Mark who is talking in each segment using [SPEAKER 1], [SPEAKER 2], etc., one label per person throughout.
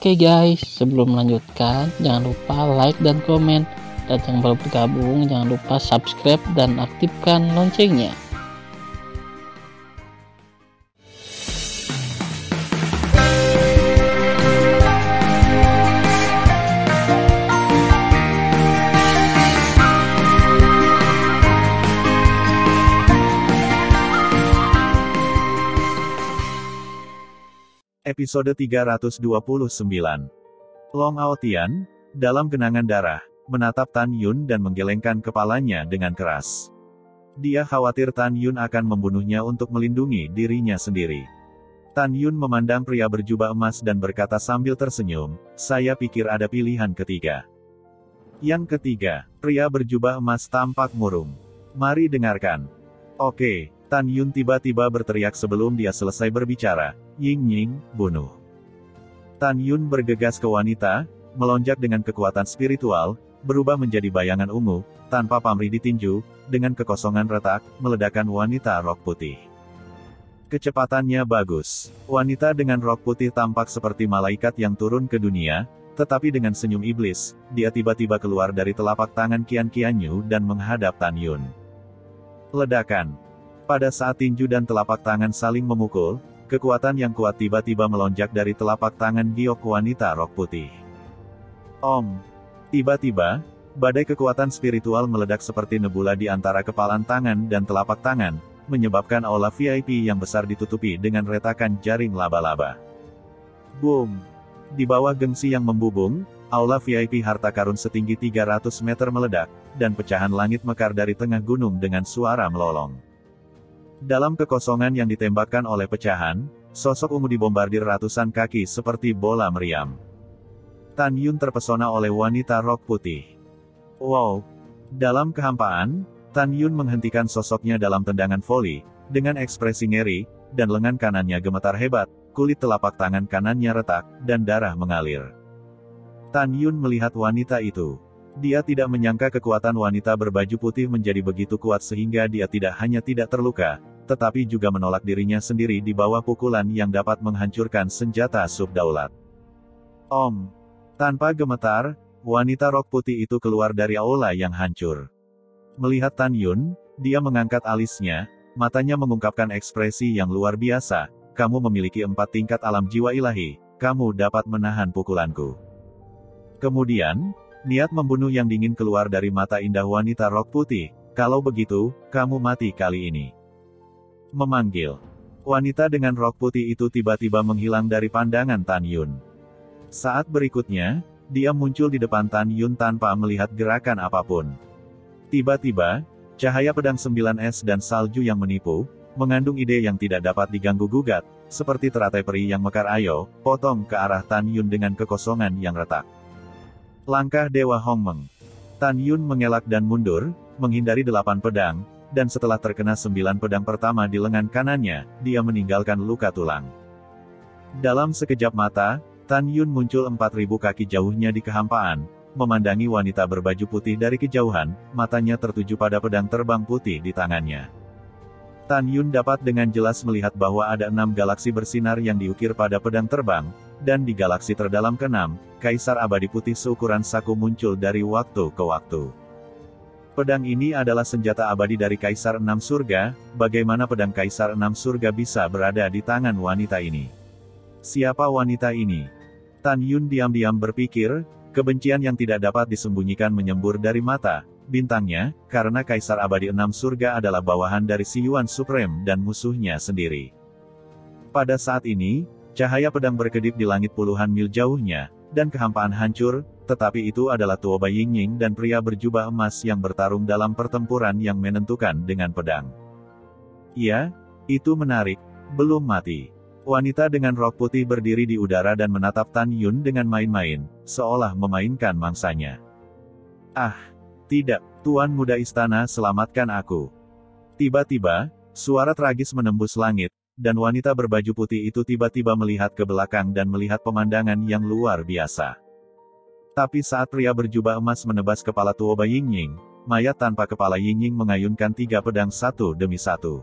[SPEAKER 1] Oke guys, sebelum melanjutkan, jangan lupa like dan komen. Dan yang baru bergabung, jangan lupa subscribe dan aktifkan loncengnya.
[SPEAKER 2] Episode 329. Long Ao Tian, dalam genangan darah, menatap Tan Yun dan menggelengkan kepalanya dengan keras. Dia khawatir Tan Yun akan membunuhnya untuk melindungi dirinya sendiri. Tan Yun memandang pria berjubah emas dan berkata sambil tersenyum, "Saya pikir ada pilihan ketiga." Yang ketiga, pria berjubah emas tampak murung. "Mari dengarkan." "Oke." Tan Yun tiba-tiba berteriak sebelum dia selesai berbicara. "Ying Ying, bunuh." Tan Yun bergegas ke wanita, melonjak dengan kekuatan spiritual, berubah menjadi bayangan ungu, tanpa pamrih ditinju, dengan kekosongan retak, meledakkan wanita rok putih. Kecepatannya bagus. Wanita dengan rok putih tampak seperti malaikat yang turun ke dunia, tetapi dengan senyum iblis, dia tiba-tiba keluar dari telapak tangan Qian Qianyu dan menghadap Tan Yun. Ledakan. Pada saat tinju dan telapak tangan saling memukul, kekuatan yang kuat tiba-tiba melonjak dari telapak tangan giok wanita rok putih. Om. Tiba-tiba, badai kekuatan spiritual meledak seperti nebula di antara kepalan tangan dan telapak tangan, menyebabkan aula VIP yang besar ditutupi dengan retakan jaring laba-laba. Boom. Di bawah gengsi yang membubung, aula VIP harta karun setinggi 300 meter meledak, dan pecahan langit mekar dari tengah gunung dengan suara melolong. Dalam kekosongan yang ditembakkan oleh pecahan, sosok ungu dibombardir ratusan kaki seperti bola meriam. Tan Yun terpesona oleh wanita rok putih. Wow! Dalam kehampaan, Tan Yun menghentikan sosoknya dalam tendangan voli, dengan ekspresi ngeri, dan lengan kanannya gemetar hebat, kulit telapak tangan kanannya retak, dan darah mengalir. Tan Yun melihat wanita itu. Dia tidak menyangka kekuatan wanita berbaju putih menjadi begitu kuat sehingga dia tidak hanya tidak terluka, tetapi juga menolak dirinya sendiri di bawah pukulan yang dapat menghancurkan senjata subdaulat. Om. Tanpa gemetar, wanita rok putih itu keluar dari aula yang hancur. Melihat Tan Yun, dia mengangkat alisnya, matanya mengungkapkan ekspresi yang luar biasa. "Kamu memiliki 4 tingkat alam jiwa ilahi, kamu dapat menahan pukulanku." Kemudian, niat membunuh yang dingin keluar dari mata indah wanita rok putih. "Kalau begitu, kamu mati kali ini." Memanggil. Wanita dengan rok putih itu tiba-tiba menghilang dari pandangan Tan Yun. Saat berikutnya, dia muncul di depan Tan Yun tanpa melihat gerakan apapun. Tiba-tiba, cahaya pedang 9S dan salju yang menipu, mengandung ide yang tidak dapat diganggu-gugat, seperti teratai peri yang mekar ayo, potong ke arah Tan Yun dengan kekosongan yang retak. Langkah Dewa Hongmeng. Tan Yun mengelak dan mundur, menghindari 8 pedang, dan setelah terkena 9 pedang pertama di lengan kanannya, dia meninggalkan luka tulang. Dalam sekejap mata, Tan Yun muncul 4.000 kaki jauhnya di kehampaan, memandangi wanita berbaju putih dari kejauhan, matanya tertuju pada pedang terbang putih di tangannya. Tan Yun dapat dengan jelas melihat bahwa ada 6 galaksi bersinar yang diukir pada pedang terbang, dan di galaksi terdalam ke-6, Kaisar Abadi Putih seukuran saku muncul dari waktu ke waktu. Pedang ini adalah senjata abadi dari Kaisar 6 Surga. Bagaimana pedang Kaisar 6 Surga bisa berada di tangan wanita ini? Siapa wanita ini? Tan Yun diam-diam berpikir, kebencian yang tidak dapat disembunyikan menyembur dari mata bintangnya, karena Kaisar Abadi 6 Surga adalah bawahan dari Si Yuan Supreme dan musuhnya sendiri. Pada saat ini, cahaya pedang berkedip di langit puluhan mil jauhnya, dan kehampaan hancur, tetapi itu adalah Tuo Bai Ying dan pria berjubah emas yang bertarung dalam pertempuran yang menentukan dengan pedang. Ya, itu menarik, belum mati. Wanita dengan rok putih berdiri di udara dan menatap Tan Yun dengan main-main, seolah memainkan mangsanya. "Ah, tidak, Tuan Muda Istana, selamatkan aku." Tiba-tiba, suara tragis menembus langit, dan wanita berbaju putih itu tiba-tiba melihat ke belakang dan melihat pemandangan yang luar biasa. Tapi saat pria berjubah emas menebas kepala Tuo Bai Ying, mayat tanpa kepala Ying mengayunkan 3 pedang satu demi satu.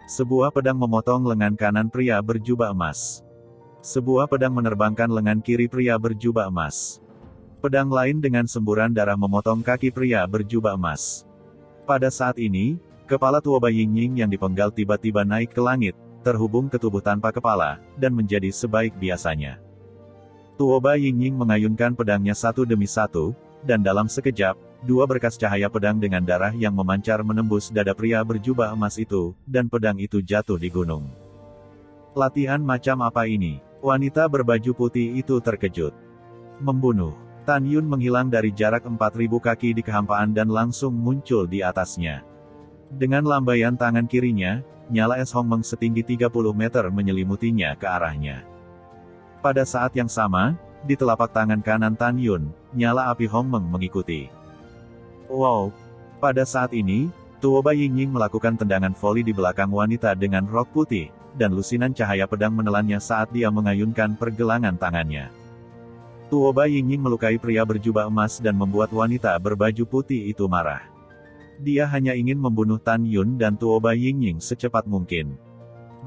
[SPEAKER 2] Sebuah pedang memotong lengan kanan pria berjubah emas. Sebuah pedang menerbangkan lengan kiri pria berjubah emas. Pedang lain dengan semburan darah memotong kaki pria berjubah emas. Pada saat ini, kepala Tuoba Yingying yang dipenggal tiba-tiba naik ke langit, terhubung ke tubuh tanpa kepala, dan menjadi sebaik biasanya. Tuoba Yingying mengayunkan pedangnya satu demi satu, dan dalam sekejap, dua berkas cahaya pedang dengan darah yang memancar menembus dada pria berjubah emas itu, dan pedang itu jatuh di gunung. Latihan macam apa ini? Wanita berbaju putih itu terkejut. Membunuh. Tan Yun menghilang dari jarak 4.000 kaki di kehampaan dan langsung muncul di atasnya. Dengan lambaian tangan kirinya, nyala es Hongmeng setinggi 30 meter menyelimutinya ke arahnya. Pada saat yang sama, di telapak tangan kanan Tan Yun, nyala api Hongmeng mengikuti. Wow! Pada saat ini, Tuoba Yingying melakukan tendangan voli di belakang wanita dengan rok putih, dan lusinan cahaya pedang menelannya saat dia mengayunkan pergelangan tangannya. Tuoba Yingying melukai pria berjubah emas dan membuat wanita berbaju putih itu marah. Dia hanya ingin membunuh Tan Yun dan Tuoba Yingying secepat mungkin.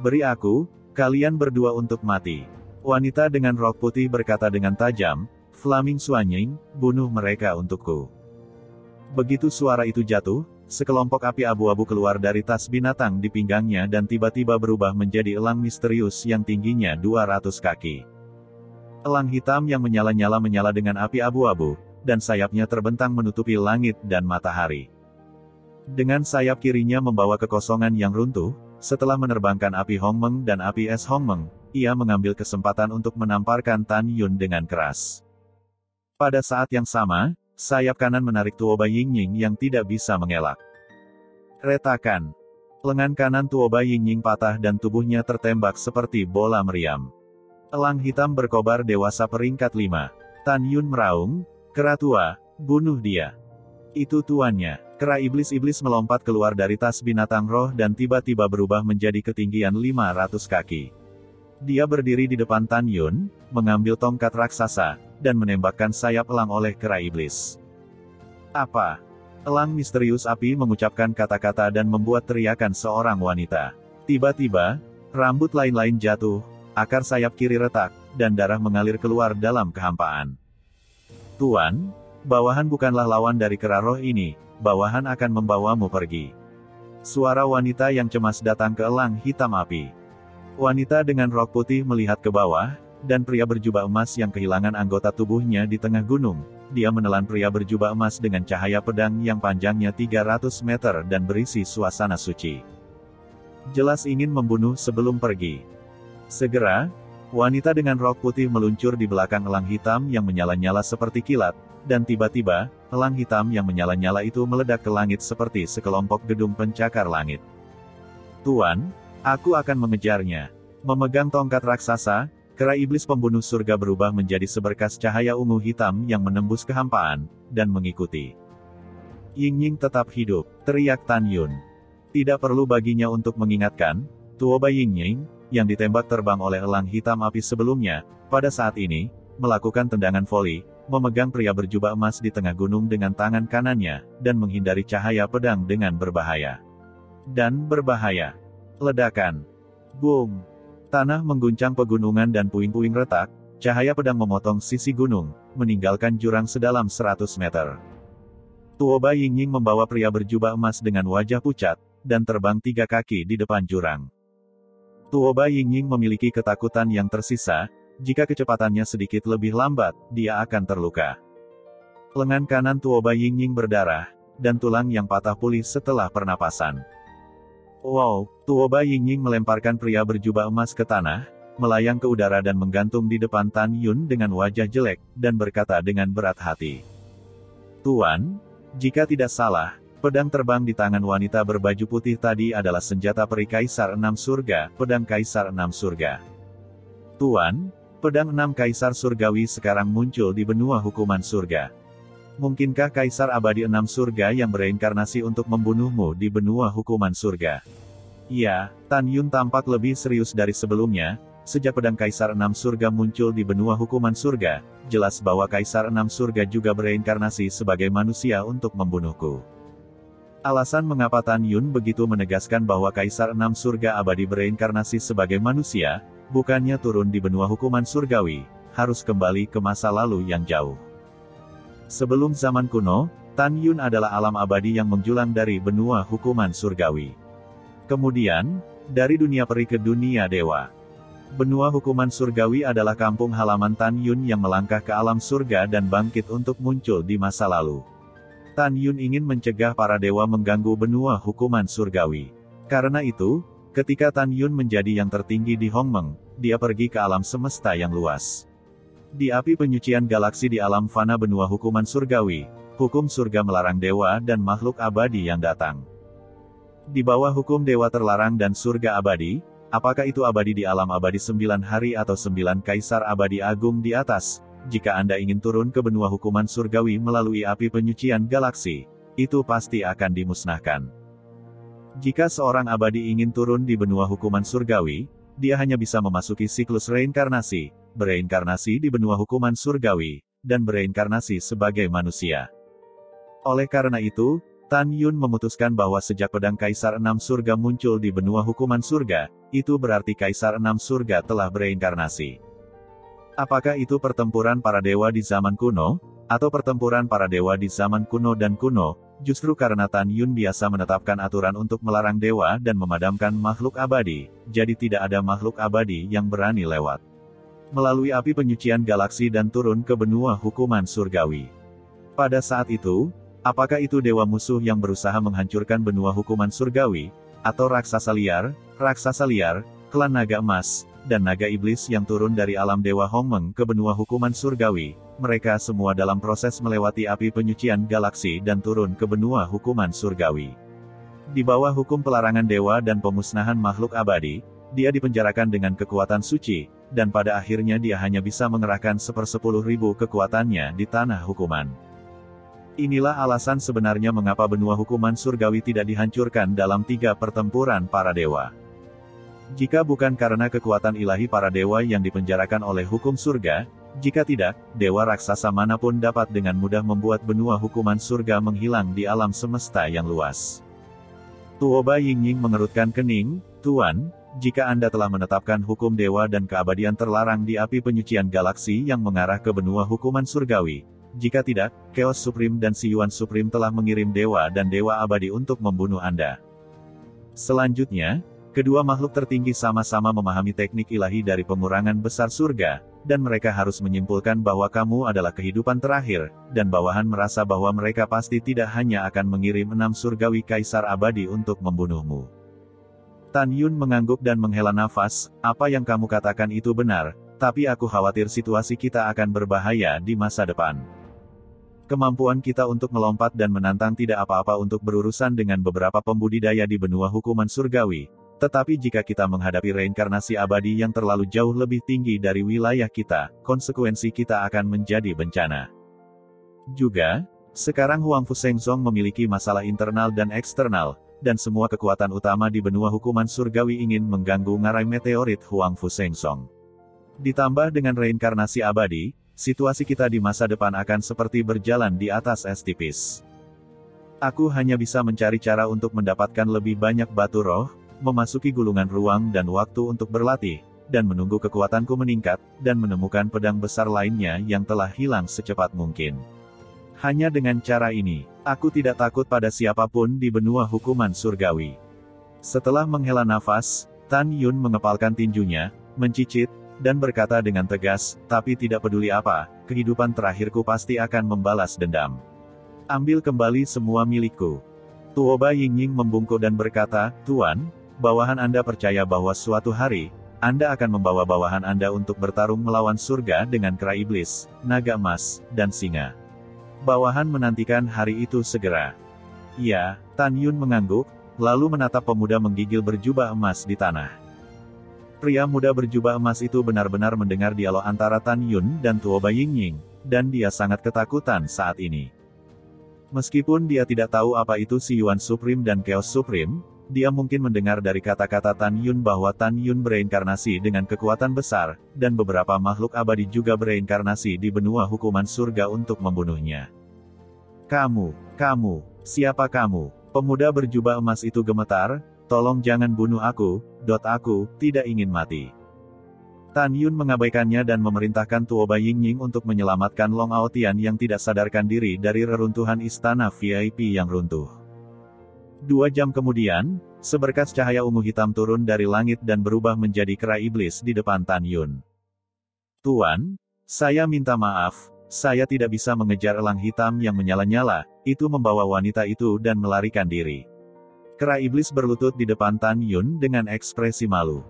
[SPEAKER 2] Beri aku, kalian berdua untuk mati. Wanita dengan rok putih berkata dengan tajam, Flaming Suanying, bunuh mereka untukku. Begitu suara itu jatuh, sekelompok api abu-abu keluar dari tas binatang di pinggangnya dan tiba-tiba berubah menjadi elang misterius yang tingginya 200 kaki. Elang hitam yang menyala dengan api abu-abu, dan sayapnya terbentang menutupi langit dan matahari. Dengan sayap kirinya membawa kekosongan yang runtuh, setelah menerbangkan api Hongmeng dan api es Hongmeng, ia mengambil kesempatan untuk menamparkan Tan Yun dengan keras. Pada saat yang sama, sayap kanan menarik Tuoba Yingying yang tidak bisa mengelak. Retakan. Lengan kanan Tuoba Yingying patah dan tubuhnya tertembak seperti bola meriam. Elang hitam berkobar dewasa peringkat 5. Tan Yun meraung, kera tua, bunuh dia. Itu tuannya. Kera iblis-iblis melompat keluar dari tas binatang roh dan tiba-tiba berubah menjadi ketinggian 500 kaki. Dia berdiri di depan Tan Yun, mengambil tongkat raksasa, dan menembakkan sayap elang oleh kera iblis. Apa? Elang misterius api mengucapkan kata-kata dan membuat teriakan seorang wanita. Tiba-tiba, rambut lain-lain jatuh, akar sayap kiri retak, dan darah mengalir keluar dalam kehampaan. Tuan, bawahan bukanlah lawan dari kera roh ini, bawahan akan membawamu pergi. Suara wanita yang cemas datang ke elang hitam api. Wanita dengan rok putih melihat ke bawah, dan pria berjubah emas yang kehilangan anggota tubuhnya di tengah gunung. Dia menelan pria berjubah emas dengan cahaya pedang yang panjangnya 300 meter dan berisi suasana suci. Jelas ingin membunuh sebelum pergi. Segera, wanita dengan rok putih meluncur di belakang elang hitam yang menyala-nyala seperti kilat, dan tiba-tiba, elang hitam yang menyala-nyala itu meledak ke langit seperti sekelompok gedung pencakar langit. Tuan, aku akan mengejarnya. Memegang tongkat raksasa, kera iblis pembunuh surga berubah menjadi seberkas cahaya ungu hitam yang menembus kehampaan, dan mengikuti. Yingying tetap hidup, teriak Tan Yun. Tidak perlu baginya untuk mengingatkan, Tuoba Yingying, yang ditembak terbang oleh elang hitam api sebelumnya, pada saat ini, melakukan tendangan voli, memegang pria berjubah emas di tengah gunung dengan tangan kanannya, dan menghindari cahaya pedang dengan berbahaya. Dan berbahaya. Ledakan. Boom. Tanah mengguncang pegunungan dan puing-puing retak, cahaya pedang memotong sisi gunung, meninggalkan jurang sedalam 100 meter. Tuoba Yingying membawa pria berjubah emas dengan wajah pucat, dan terbang 3 kaki di depan jurang. Tuoba Yingying memiliki ketakutan yang tersisa, jika kecepatannya sedikit lebih lambat, dia akan terluka. Lengan kanan Tuoba Yingying berdarah, dan tulang yang patah pulih setelah pernapasan. Wow, Tuoba Yingying melemparkan pria berjubah emas ke tanah, melayang ke udara dan menggantung di depan Tan Yun dengan wajah jelek, dan berkata dengan berat hati. Tuan, jika tidak salah, pedang terbang di tangan wanita berbaju putih tadi adalah senjata peri Kaisar 6 Surga, pedang Kaisar 6 Surga. Tuan, pedang 6 Kaisar Surgawi sekarang muncul di benua hukuman surga. Mungkinkah Kaisar Abadi 6 Surga yang bereinkarnasi untuk membunuhmu di benua hukuman surga? Ya, Tan Yun tampak lebih serius dari sebelumnya. Sejak pedang Kaisar 6 Surga muncul di benua hukuman surga, jelas bahwa Kaisar 6 Surga juga bereinkarnasi sebagai manusia untuk membunuhku. Alasan mengapa Tan Yun begitu menegaskan bahwa Kaisar 6 Surga Abadi bereinkarnasi sebagai manusia, bukannya turun di benua hukuman surgawi, harus kembali ke masa lalu yang jauh. Sebelum zaman kuno, Tan Yun adalah alam abadi yang menjulang dari benua hukuman surgawi. Kemudian, dari dunia peri ke dunia dewa. Benua hukuman surgawi adalah kampung halaman Tan Yun yang melangkah ke alam surga dan bangkit untuk muncul di masa lalu. Tan Yun ingin mencegah para dewa mengganggu benua hukuman surgawi. Karena itu, ketika Tan Yun menjadi yang tertinggi di Hongmeng, dia pergi ke alam semesta yang luas. Di api penyucian galaksi di alam fana benua hukuman surgawi, hukum surga melarang dewa dan makhluk abadi yang datang. Di bawah hukum dewa terlarang dan surga abadi, apakah itu abadi di alam abadi 9 hari atau 9 kaisar abadi agung di atas? Jika Anda ingin turun ke benua hukuman surgawi melalui api penyucian galaksi, itu pasti akan dimusnahkan. Jika seorang abadi ingin turun di benua hukuman surgawi, dia hanya bisa memasuki siklus reinkarnasi, bereinkarnasi di benua hukuman surgawi, dan bereinkarnasi sebagai manusia. Oleh karena itu, Tan Yun memutuskan bahwa sejak pedang Kaisar 6 Surga muncul di benua hukuman surga, itu berarti Kaisar 6 Surga telah bereinkarnasi. Apakah itu pertempuran para dewa di zaman kuno, atau pertempuran para dewa di zaman kuno dan kuno? Justru karena Tan Yun biasa menetapkan aturan untuk melarang dewa dan memadamkan makhluk abadi, jadi tidak ada makhluk abadi yang berani lewat melalui api penyucian galaksi dan turun ke benua hukuman surgawi. Pada saat itu, apakah itu dewa musuh yang berusaha menghancurkan benua hukuman surgawi, atau raksasa liar, klan naga emas, dan naga iblis yang turun dari alam dewa Hongmeng ke benua hukuman surgawi? Mereka semua dalam proses melewati api penyucian galaksi dan turun ke benua hukuman surgawi. Di bawah hukum pelarangan dewa dan pemusnahan makhluk abadi, dia dipenjarakan dengan kekuatan suci, dan pada akhirnya dia hanya bisa mengerahkan 1/10.000 kekuatannya di tanah hukuman. Inilah alasan sebenarnya mengapa benua hukuman surgawi tidak dihancurkan dalam 3 pertempuran para dewa. Jika bukan karena kekuatan ilahi para dewa yang dipenjarakan oleh hukum surga, jika tidak, dewa raksasa manapun dapat dengan mudah membuat benua hukuman surga menghilang di alam semesta yang luas. Tuoba Yingying mengerutkan kening, "Tuan, jika Anda telah menetapkan hukum dewa dan keabadian terlarang di api penyucian galaksi yang mengarah ke benua hukuman surgawi, jika tidak, Chaos Supreme dan Si Yuan Supreme telah mengirim dewa dan dewa abadi untuk membunuh Anda." Selanjutnya, kedua makhluk tertinggi sama-sama memahami teknik ilahi dari pengurangan besar surga, dan mereka harus menyimpulkan bahwa kamu adalah kehidupan terakhir, dan bawahan merasa bahwa mereka pasti tidak hanya akan mengirim 6 surgawi kaisar abadi untuk membunuhmu. Tan Yun mengangguk dan menghela nafas, "Apa yang kamu katakan itu benar, tapi aku khawatir situasi kita akan berbahaya di masa depan. Kemampuan kita untuk melompat dan menantang tidak apa-apa untuk berurusan dengan beberapa pembudidaya di benua hukuman surgawi. Tetapi jika kita menghadapi reinkarnasi abadi yang terlalu jauh lebih tinggi dari wilayah kita, konsekuensi kita akan menjadi bencana. Juga, sekarang Huang Fu Shengzong memiliki masalah internal dan eksternal, dan semua kekuatan utama di benua hukuman surgawi ingin mengganggu ngarai meteorit Huang Fu Shengzong. Ditambah dengan reinkarnasi abadi, situasi kita di masa depan akan seperti berjalan di atas es tipis. Aku hanya bisa mencari cara untuk mendapatkan lebih banyak batu roh, memasuki gulungan ruang dan waktu untuk berlatih, dan menunggu kekuatanku meningkat, dan menemukan pedang besar lainnya yang telah hilang secepat mungkin. Hanya dengan cara ini, aku tidak takut pada siapapun di benua hukuman surgawi." Setelah menghela nafas, Tan Yun mengepalkan tinjunya, mencicit, dan berkata dengan tegas, "Tapi tidak peduli apa, kehidupan terakhirku pasti akan membalas dendam. Ambil kembali semua milikku." Tuoba Yingying membungkuk dan berkata, "Tuan, bawahan Anda percaya bahwa suatu hari, Anda akan membawa bawahan Anda untuk bertarung melawan surga dengan kera iblis, naga emas, dan singa. Bawahan menantikan hari itu segera." "Ya." Tan Yun mengangguk, lalu menatap pemuda menggigil berjubah emas di tanah. Pria muda berjubah emas itu benar-benar mendengar dialog antara Tan Yun dan Tuoba Yingying, dan dia sangat ketakutan saat ini. Meskipun dia tidak tahu apa itu Si Yuan Supreme dan Chaos Supreme, dia mungkin mendengar dari kata-kata Tan Yun bahwa Tan Yun bereinkarnasi dengan kekuatan besar, dan beberapa makhluk abadi juga bereinkarnasi di benua hukuman surga untuk membunuhnya. Kamu, siapa kamu?" Pemuda berjubah emas itu gemetar, "Tolong jangan bunuh aku, aku tidak ingin mati." Tan Yun mengabaikannya dan memerintahkan Tuoba Yingying untuk menyelamatkan Long Aotian yang tidak sadarkan diri dari reruntuhan istana VIP yang runtuh. 2 jam kemudian, seberkas cahaya ungu hitam turun dari langit dan berubah menjadi kera iblis di depan Tan Yun. "Tuan, saya minta maaf, saya tidak bisa mengejar elang hitam yang menyala-nyala, itu membawa wanita itu dan melarikan diri." Kera iblis berlutut di depan Tan Yun dengan ekspresi malu.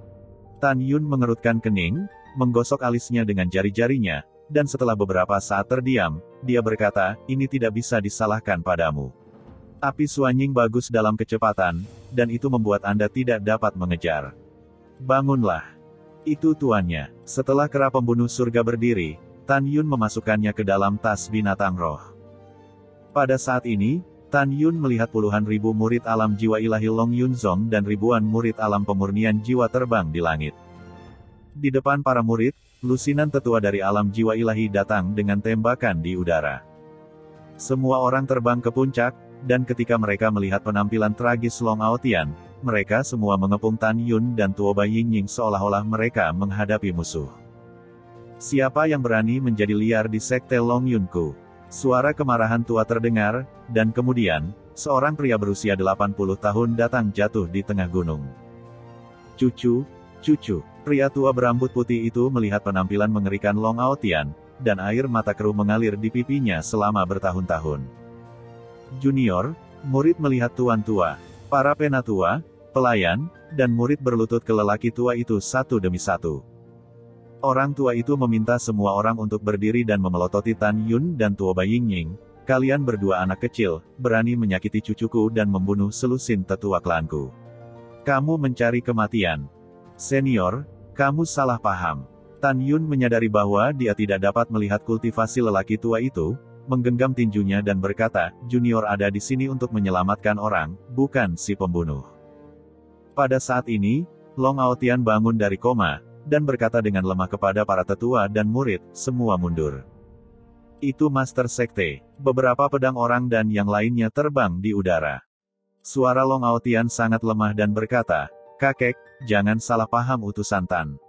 [SPEAKER 2] Tan Yun mengerutkan kening, menggosok alisnya dengan jari-jarinya, dan setelah beberapa saat terdiam, dia berkata, "Ini tidak bisa disalahkan padamu. Api Suanying bagus dalam kecepatan, dan itu membuat Anda tidak dapat mengejar. Bangunlah." Itu tuannya. Setelah kera pembunuh surga berdiri, Tan Yun memasukkannya ke dalam tas binatang roh. Pada saat ini, Tan Yun melihat puluhan ribu murid alam jiwa ilahi Long Yunzong dan ribuan murid alam pemurnian jiwa terbang di langit. Di depan para murid, lusinan tetua dari alam jiwa ilahi datang dengan tembakan di udara. Semua orang terbang ke puncak, dan ketika mereka melihat penampilan tragis Long Aotian, mereka semua mengepung Tan Yun dan Tuoba Yingying seolah-olah mereka menghadapi musuh. "Siapa yang berani menjadi liar di sekte Long Yunku?" Suara kemarahan tua terdengar, dan kemudian, seorang pria berusia 80 tahun datang jatuh di tengah gunung. Cucu, pria tua berambut putih itu melihat penampilan mengerikan Long Aotian, dan air mata keruh mengalir di pipinya selama bertahun-tahun. Junior, murid melihat tuan tua. Para penatua, pelayan, dan murid berlutut ke lelaki tua itu satu demi satu. Orang tua itu meminta semua orang untuk berdiri dan memelototi Tan Yun dan Tuoba Yingying. "Kalian berdua anak kecil, berani menyakiti cucuku dan membunuh selusin tetua klanku. Kamu mencari kematian. Senior, kamu salah paham." Tan Yun menyadari bahwa dia tidak dapat melihat kultivasi lelaki tua itu, menggenggam tinjunya dan berkata, "Junior ada di sini untuk menyelamatkan orang, bukan si pembunuh." Pada saat ini, Long Aotian bangun dari koma, dan berkata dengan lemah kepada para tetua dan murid, "Semua mundur." Itu Master Sekte. Beberapa pedang orang dan yang lainnya terbang di udara. Suara Long Aotian sangat lemah dan berkata, "Kakek, jangan salah paham utusan Tan.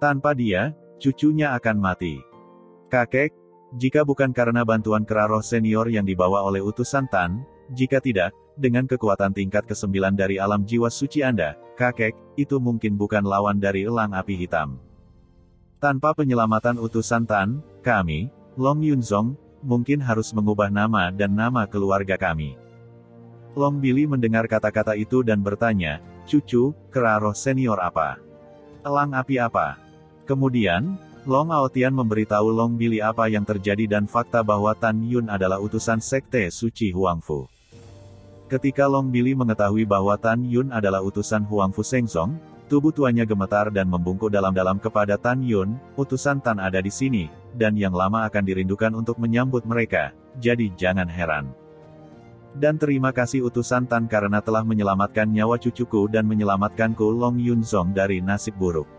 [SPEAKER 2] Tanpa dia, cucunya akan mati." "Kakek, jika bukan karena bantuan kera roh senior yang dibawa oleh utusan Tan, jika tidak, dengan kekuatan tingkat ke-9 dari alam jiwa suci Anda, kakek, itu mungkin bukan lawan dari elang api hitam. Tanpa penyelamatan utusan Tan, kami, Long Yunzong, mungkin harus mengubah nama dan nama keluarga kami." Long Billy mendengar kata-kata itu dan bertanya, "Cucu, kera roh senior apa? Elang api apa?" Kemudian, Long Aotian memberitahu Long Billy apa yang terjadi dan fakta bahwa Tan Yun adalah utusan sekte suci Huangfu. Ketika Long Billy mengetahui bahwa Tan Yun adalah utusan Huangfu Shengzong, tubuh tuanya gemetar dan membungkuk dalam-dalam kepada Tan Yun. "Utusan Tan ada di sini, dan yang lama akan dirindukan untuk menyambut mereka, jadi jangan heran. Dan terima kasih utusan Tan karena telah menyelamatkan nyawa cucuku dan menyelamatkanku Long Yunzong dari nasib buruk."